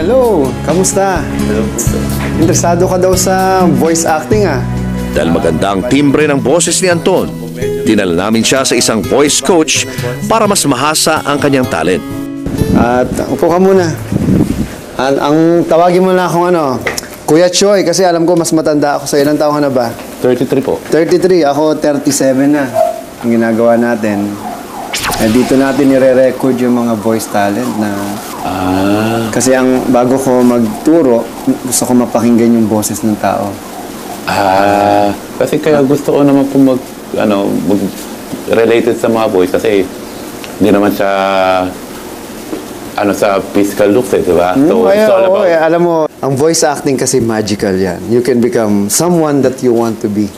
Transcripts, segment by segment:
Hello, kamusta? Interesado ka daw sa voice acting Dahil maganda ang timbre ng boses ni Anton, dinala namin siya sa isang voice coach para mas mahasa ang kanyang talent. At upo ka muna. Ang tawagin mo na akong Kuya Choi, kasi alam ko mas matanda ako sa ilang taon ka na ba? 33 po. 33, ako 37 na. Ang ginagawa natin. Dito natin nire-record yung mga voice talent na... Kasi bago ko magturo, gusto ko mapakinggan yung boses ng tao. Kasi kaya gusto ko naman po related sa mga voice kasi hindi naman siya sa physical looks di ba? So, it's all about... alam mo, ang voice acting kasi magical yan. You can become someone that you want to be.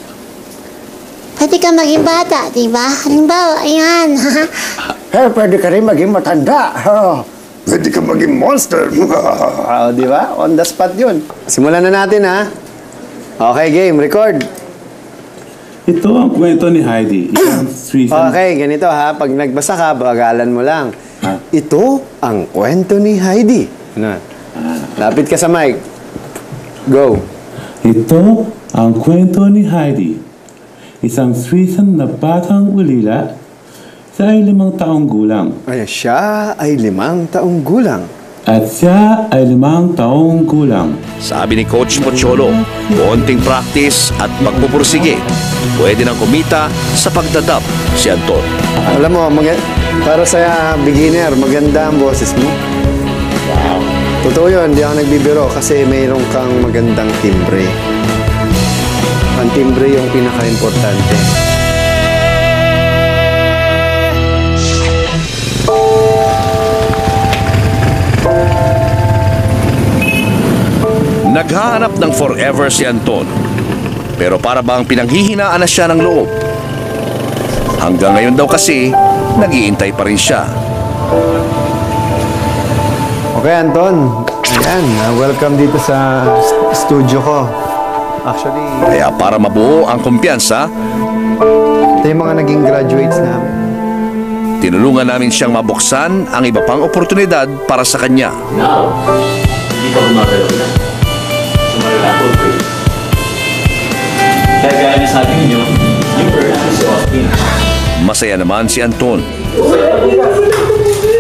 Pwede ka maging bata, di ba? Halimbawa, ayan. Pwede ka rin maging matanda. Pwede ka maging monster. Di ba? On the spot yun. Simulan na natin, Okay, game. Record. Ito ang kwento ni Heidi. Okay, ganito Pag nagbasa ka, bagalan mo lang. Ito ang kwento ni Heidi. Lapit ka sa mic. Go. Ito ang kwento ni Heidi. Isang Swissan na batang ulila sa ay 5 taong gulang. Siya ay 5 taong gulang. At siya ay 5 taong gulang. Sabi ni Coach Pocholo, konting practice at pagpupursige, pwede nang kumita sa pagdadub si Anton. Alam mo, para sa beginner, maganda ang boses mo. Totoo yun, hindi ako nagbibiro kasi mayroon kang magandang timbre. Ang timbre yung pinaka-importante. Naghahanap ng forever si Anton, pero para bang pinanghihinaan na siya ng loob. Hanggang ngayon daw kasi, nag-iintay pa rin siya. Okay, Anton. Ayan, welcome dito sa studio ko. Actually, Kaya para mabuo ang kumpiyansa, ito yung mga naging graduates namin. tinulungan namin siyang mabuksan ang iba pang oportunidad para sa kanya. Now, hindi ka gumagalaw na. Sumalala ko kayo. Kaya gaya na sabi ninyo, yung person si Austin. Masaya naman si Anton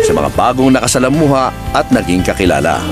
sa mga bagong nakasalamuha at naging kakilala.